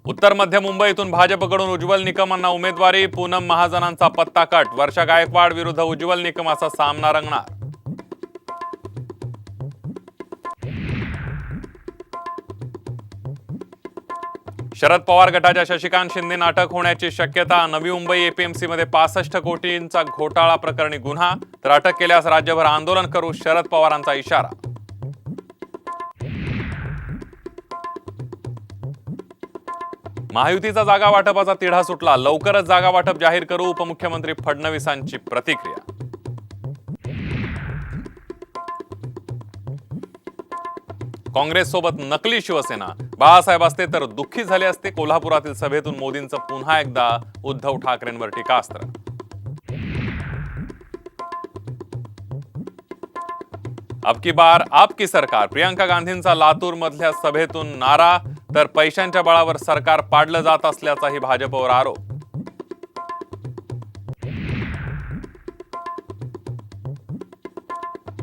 उत्तर मध्य मुंबईतून भाजपकडून उज्ज्वल निकमांना उमेदवारी, पूनम महाजनांचा पत्ता कट, वर्षा गायकवाड विरुद्ध उज्ज्वल निकमाचा सामना रंगणार. शरद पवार गटाच्या शशिकांत शिंदेंना अटक होण्याची शक्यता. नवी मुंबई एपीएमसी मध्ये 65 कोटींचा घोटाळा प्रकरणी गुन्हा, तर अटक केल्यास राज्यभर आंदोलन करू, शरद पवारांचा इशारा. महायुतीचा जागा वाटपाचा तिढा सुटला, लवकरच जागा वाटप जाहीर करू, उपमुख्यमंत्री फडणवीसांची प्रतिक्रिया. काँग्रेस सोबत नकली शिवसेना, बाळासाहेब असते तर दुःखी झाले असते. कोल्हापुरातील सभेतून मोदींचं पुन्हा एकदा उद्धव ठाकरेंवर टीकास्त्र. अब की बार आपकी सरकार, प्रियंका गांधींचा लातूर मधल्या सभेतून नारा, तर पैशांच्या बळावर सरकार पाडलं जात असल्याचाही भाजपवर आरोप.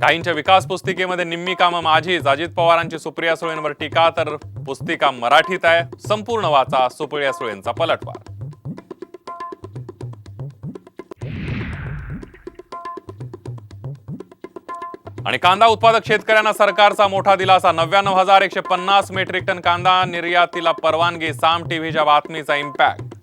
काहींच्या विकास पुस्तिकेमध्ये निम्मी कामं माझीच, अजित पवारांची सुप्रिया सुळेंवर टीका, तर पुस्तिका मराठीत आहे, संपूर्ण वाचा, सुप्रिया सुळेंचा पलटवार. आणि कांदा उत्पादक शेतकऱ्यांना सरकारचा मोठा दिलासा, 99,150 मेट्रिक टन कांदा निर्यातीला परवानगी, साम टीव्हीच्या बातमीचा इम्पॅक्ट.